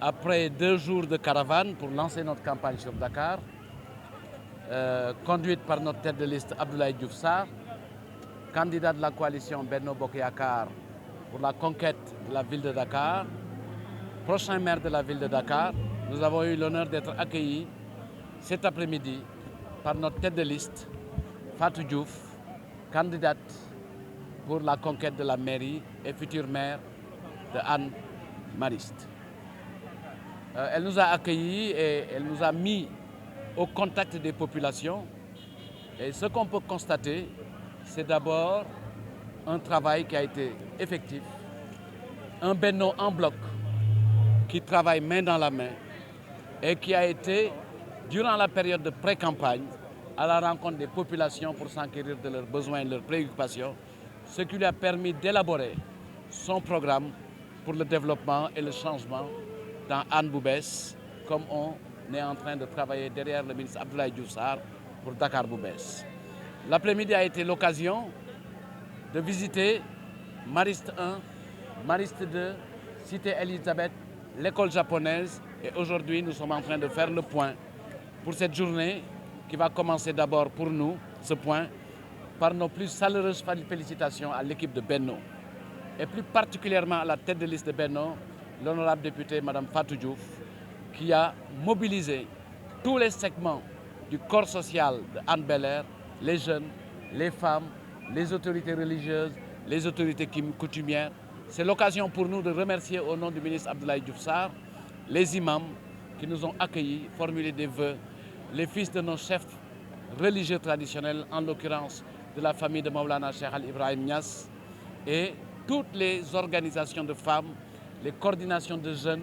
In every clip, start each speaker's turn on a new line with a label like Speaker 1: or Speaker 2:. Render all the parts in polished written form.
Speaker 1: Après 2 jours de caravane pour lancer notre campagne sur Dakar, conduite par notre tête de liste Abdoulaye Diouf Sarr, candidat de la coalition Benno Bokk Yakaar pour la conquête de la ville de Dakar, prochain maire de la ville de Dakar, nous avons eu l'honneur d'être accueillis cet après-midi par notre tête de liste, Fatou Diouf, candidate pour la conquête de la mairie et future maire de Hann Mariste. Elle nous a accueillis et elle nous a mis au contact des populations. Et ce qu'on peut constater, c'est d'abord un travail qui a été effectif, un Benno en bloc qui travaille main dans la main et qui a été, durant la période de pré-campagne, à la rencontre des populations pour s'enquérir de leurs besoins et de leurs préoccupations, ce qui lui a permis d'élaborer son programme pour le développement et le changement dans Hann bu bees, comme on est en train de travailler derrière le ministre Abdoulaye Diouf Sarr pour Dakar bu bees. L'après-midi a été l'occasion de visiter Mariste 1, Mariste 2, Cité Elisabeth, l'école japonaise, et aujourd'hui nous sommes en train de faire le point pour cette journée qui va commencer d'abord pour nous, ce point, par nos plus chaleureuses félicitations à l'équipe de Benno et plus particulièrement à la tête de liste de Benno, l'honorable député Madame Fatou Diouf, qui a mobilisé tous les segments du corps social de Hann Bel-Air, les jeunes, les femmes, les autorités religieuses, les autorités coutumières. C'est l'occasion pour nous de remercier au nom du ministre Abdoulaye Diouf Sarr les imams qui nous ont accueillis, formulé des vœux, les fils de nos chefs religieux traditionnels, en l'occurrence de la famille de Maulana Cheikh Al Ibrahim Niass, et toutes les organisations de femmes, les coordinations de jeunes,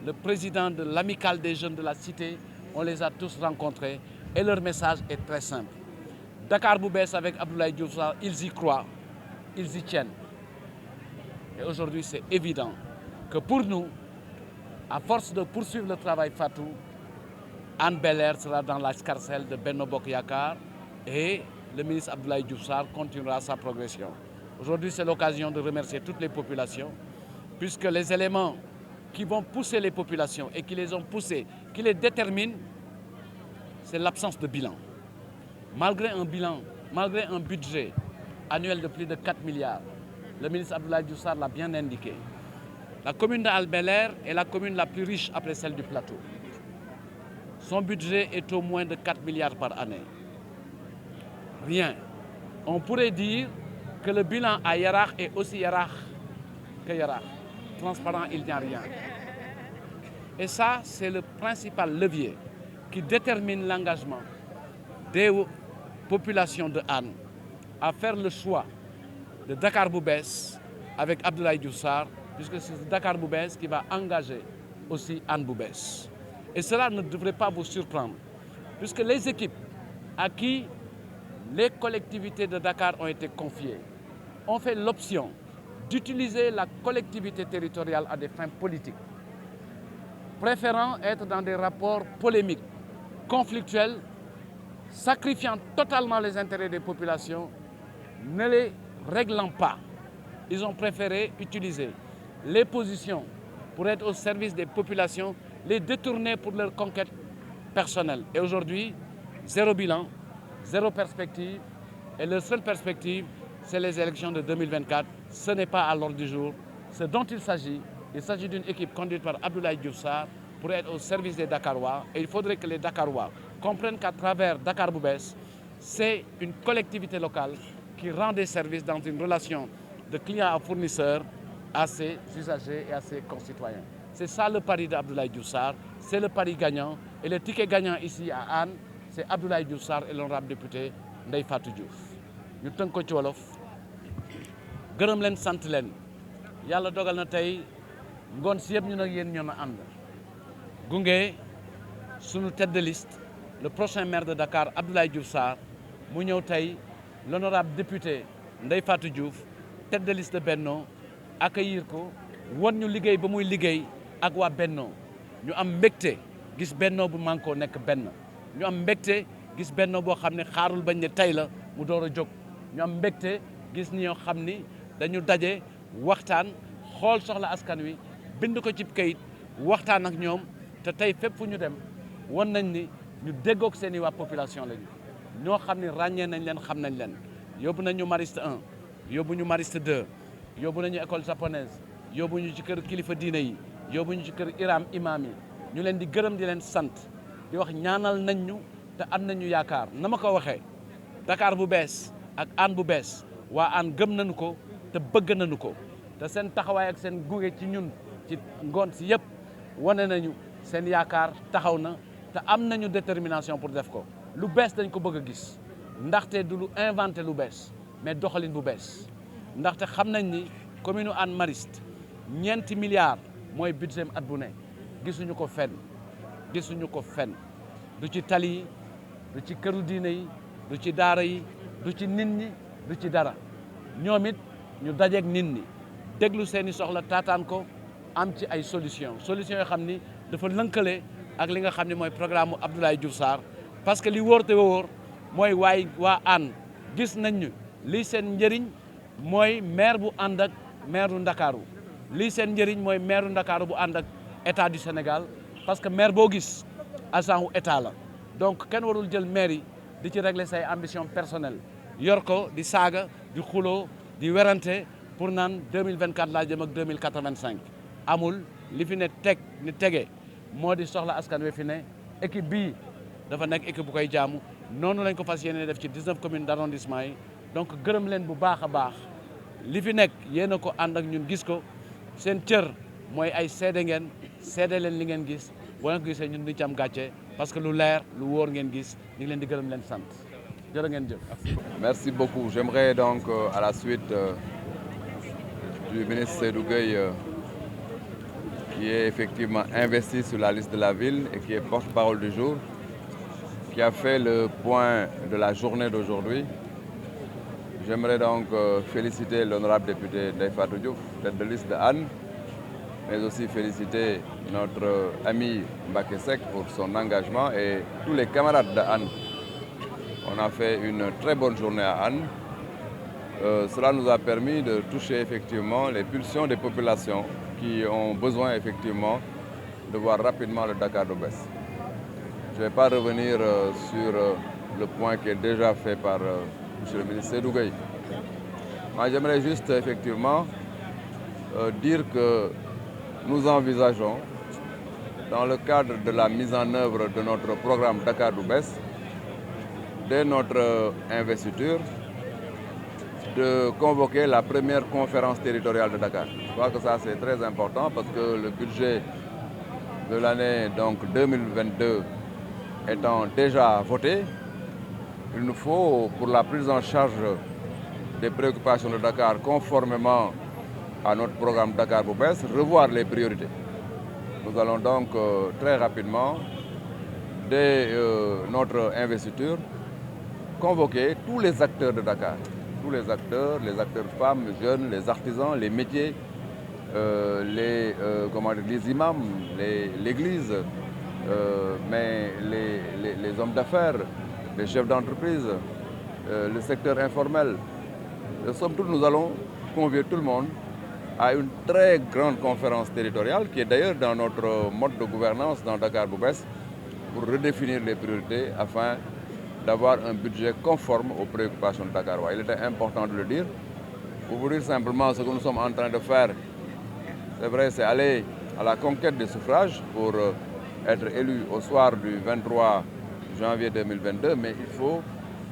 Speaker 1: le président de l'amicale des jeunes de la cité, on les a tous rencontrés et leur message est très simple. Dakar bu bees avec Abdoulaye Diouf Sarr, ils y croient, ils y tiennent. Et aujourd'hui, c'est évident que pour nous, à force de poursuivre le travail Fatou, Hann Bel-Air sera dans l'escarcelle de Benno Bokk Yakaar et le ministre Abdoulaye Diouf Sarr continuera sa progression. Aujourd'hui, c'est l'occasion de remercier toutes les populations, puisque les éléments qui vont pousser les populations et qui les ont poussées, qui les déterminent, c'est l'absence de bilan. Malgré un budget annuel de plus de 4 milliards, le ministre Abdoulaye Diouf Sarr l'a bien indiqué. La commune de Hann Bel-Air est la commune la plus riche après celle du plateau. Son budget est au moins de 4 milliards par année. Rien. On pourrait dire que le bilan à Yarakh est aussi Yarakh que Yarakh. Transparent, il n'y a rien. Et ça, c'est le principal levier qui détermine l'engagement des populations de Hann à faire le choix de Dakar bu bees avec Abdoulaye Diouf Sarr, puisque c'est Dakar bu bees qui va engager aussi Hann bu bees. Et cela ne devrait pas vous surprendre, puisque les équipes à qui les collectivités de Dakar ont été confiées ont fait l'option d'utiliser la collectivité territoriale à des fins politiques, préférant être dans des rapports polémiques, conflictuels, sacrifiant totalement les intérêts des populations, ne les réglant pas. Ils ont préféré utiliser les positions pour être au service des populations, les détourner pour leur conquête personnelle. Et aujourd'hui, zéro bilan, zéro perspective. Et leur seule perspective, c'est les élections de 2024. Ce n'est pas à l'ordre du jour. Ce dont il s'agit d'une équipe conduite par Abdoulaye Diouf Sarr pour être au service des Dakarois. Et il faudrait que les Dakarois comprennent qu'à travers Dakar bu bees, c'est une collectivité locale qui rend des services dans une relation de client à fournisseur à ses usagers et à ses concitoyens. C'est ça le pari d'Abdoulaye Diouf Sarr, c'est le pari gagnant. Et le ticket gagnant ici à Hann, c'est Abdoulaye Diouf Sarr et l'honorable député Ndeye Fatou Diouf. ñu tënk ko ci wolof gërëm leen sant leen yàlla dogal na tey ngoon si yëpp ñu nag yéen ñoo na ànd gunge sunu tête de liste le prochain maire de Dakar Abdoulaye Diouf Sarr mu ñëw tey l'honorable député Ndeye Fatou Diouf tête de liste de Benno accueillir ko won ñu liggéey ba muy liggéey ak waa Benno ñu am mbégte gis Benno bu mànkoo nekk benn ñu am mbégte gis Benno boo xam ne xaarul bañ ne tey la mu door a jóg ñu am mbégte gis ñoo xam ni dañu daje waxtaan xool soxla askan wi bind ko ci kayit waxtaan ak ñoom te tey fépp fu ñu dem won nañ ni ñu déggoog seen i waa population lañu ñoo xam ni ràññee nañ leen xam nañ leen yóbbu nañu Mariste 1 yóbbu ñu Mariste 2 yóbbu nañu école japonaise yóbbu ñu ci kër kilifa diine yi yóbbu ñu ci kër imam yi ñu leen di gërëm di leen sant di wax ñaanal nañ ñu te am nañu yaakaar na ma ko waxee Dakar bu bees ak Hann bu bees waa Hann gëm nañu ko te bëgg nañu ko te seen taxawaay ak seen gunge ci ñun ci ngoon si yëpp wane nañu seen yaakaar taxaw na te am nañu détermination pour def ko lu bees dañ ko bëgg a gis ndaxte du lu inventé lu bees mais doxalin bu bees ndaxte xam nañ ni commune Hann Mariste ñeenti milliards mooy budget at bu ne gisuñu ko fenn du ci tali yi du ci këru diine yi du ci daara yi du ci nit ñi du ci dara ñoom it ñu dajeeg nit ñi déglu seeni soxla taataan ko am ci ay solution yoo xam ni dafa lënkale ak li nga xam ne mooy programme mu Abdoulaye Diouf Sarr parce que li wóor te wóor mooy waa Hann gis nañ ñu lii seen njëriñ mooy maire bu ànd ak maire du Ndakaaru lii seen njëriñ mooy maire du Ndakaaru bu ànd ak état du Sénégal parce que maire boo gis agent wu état la donc kenn warul jël maire yi di ci régler say ambition personnelle yor ko di saaga di xuloo di werante pour naan 2024 laa jëm ak 2085 amul li fi ne tege moo di soxla askan wi fi ne équipe bii dafa nekk équipe bu koy jaamu noonu lañ ko fas yéene def ci 19 communes d'arrondissement yi donc gërëm leen bu baax a baax li fi nekk yéen a ko ànd ak ñun gis ko seen cër mooy ay seede ngeen seede leen li ngeen gis boo leen ko gisee ñun duñ ci am gàcce parce que lu leer lu wóor ngeen gis ñu ngi leen di gërëm leen sant jërë ngeen jëf.
Speaker 2: Merci beaucoup. J'aimerais donc à la suite du ministre Seydou Gueye qui est effectivement investi sur la liste de la ville et qui est porte-parole du jour, qui a fait le point de la journée d'aujourd'hui. J'aimerais donc féliciter l'honorable député Ndeye Fatou Diouf, tête de liste de Hann, mais aussi féliciter notre ami Mbacké Seck pour son engagement et tous les camarades de Hann. On a fait une très bonne journée à Hann. Cela nous a permis de toucher effectivement les pulsions des populations qui ont besoin effectivement de voir rapidement le Dakar de baisse. Je ne vais pas revenir sur le point qui est déjà fait par M. le ministre Seydou Gueye. Moi, j'aimerais juste effectivement dire que nous envisageons, dans le cadre de la mise en œuvre de notre programme Dakar du baisse, dès notre investiture, de convoquer la première conférence territoriale de Dakar. Je crois que ça c'est très important parce que le budget de l'année donc 2022 étant déjà voté, il nous faut, pour la prise en charge des préoccupations de Dakar conformément à notre programme Dakar bu bees, revoir les priorités. Nous allons donc très rapidement, dès notre investiture, convoquer tous les acteurs de Dakar, tous les acteurs femmes, jeunes, les artisans, les métiers, les imams, l'église, mais les hommes d'affaires, les chefs d'entreprise, le secteur informel. Somme toute, nous allons convier tout le monde à une très grande conférence territoriale qui est d'ailleurs dans notre mode de gouvernance dans Dakar bu bees pour redéfinir les priorités afin d'avoir un budget conforme aux préoccupations de Dakar. Il était important de le dire. Pour vous dire simplement ce que nous sommes en train de faire, c'est vrai, c'est aller à la conquête des suffrages pour être élu au soir du 23 janvier 2022, mais il faut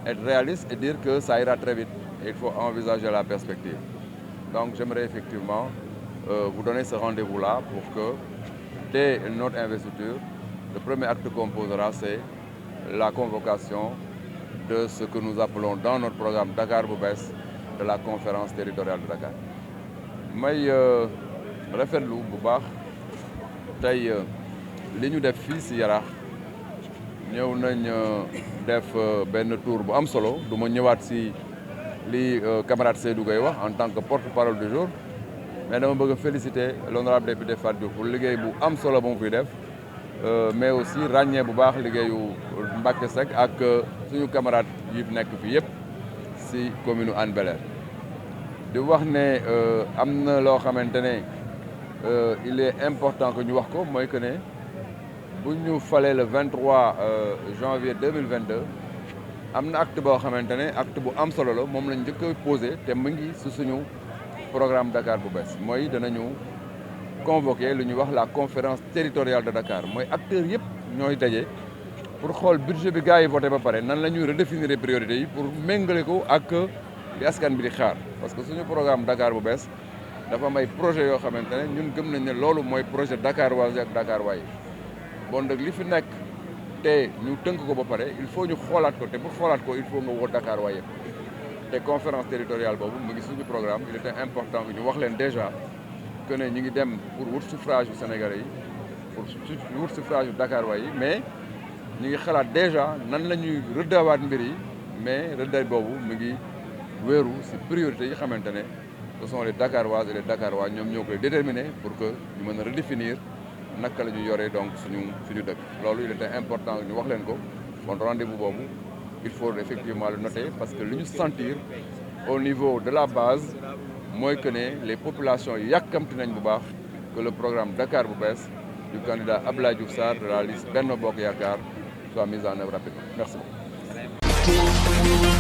Speaker 2: être réaliste et dire que ça ira très vite. Et il faut envisager la perspective. Donc j'aimerais effectivement vous donner ce rendez-vous-là pour que, dès notre investiture, le premier acte qu'on posera, c'est la convocation de ce que nous appelons dans notre programme Dakar bu bees de la conférence territoriale de Dakar. may rafetlu bu baax tey li ñu def fii si Yaraax ñëw nañ def benn tour bu am solo du ma ñëwaat si li camarade Seydou Gueye wax en tant que porte-parole du jour, mais dama bëgg a féliciter l'honorable député Fatou Diouf pour liggéey bu am solo bu mu fiy def, mais aussi ràññee bu baax liggéeyu Mbacké Seck ak suñu camarade yi nekk fi yëpp si commune Hann Bel-Air di wax ne am na loo xamante ne il est important que ñu wax ko mooy que ne bu ñu falee le 23 janvier 2022 am na acte boo xamante ne acte bu am solo la moom lañ njëkk a posé te mu ngi si suñu programme Dakar bu bees mooy danañu convoqué lu ñuy wax la conférence territoriale de Dakar mooy acteurs yëpp ñooy daje pour xool budget bi gars yi voté ba pare nan la ñuy redéfinir priorités yi pour méngale ko ak li askan bi di xaar parce que suñu programme Dakar bu bees dafa am ay projet yoo xamante ne ñun gëm nañ ne loolu mooy projet Dakar Waay ak Dakar Waay bon nag li fi nekk te ñu tënk ko ba pare il faut ñu xoolaat ko te pour xoolaat ko il faut nga woo Dakar Waay te conférence territoriale boobu mu ngi suñu programme il était important que ñu wax leen déjà que ne ñu ngi dem pour wut suffrage yu Sénégalais yi pour wut suffrage yu Dakar Waay mais ñu ngi xalaat déjà nan la ñuy rëddawaat mbir yi mais rëddaay boobu mu ngi wéeru si priorité yi xamante ne ce sont les Dakaroises et les Dakarois ñoom ñoo koy déterminer pour que ñu mën a redéfinir naka la ñu yoree donc suñu dëkk. loolu il était important ñu wax leen ko bon rendez-vous boobu il faut effectivement le noter parce que li ñu sentir au niveau de la base mooy que ne les populations yàkkamti nañ bu baax que le programme Dakar bu bees du candidat Abdoulaye Diouf Sarr de la liste Benno Bokk Yaakaar soit mise en œuvre rapidement. Merci beaucoup.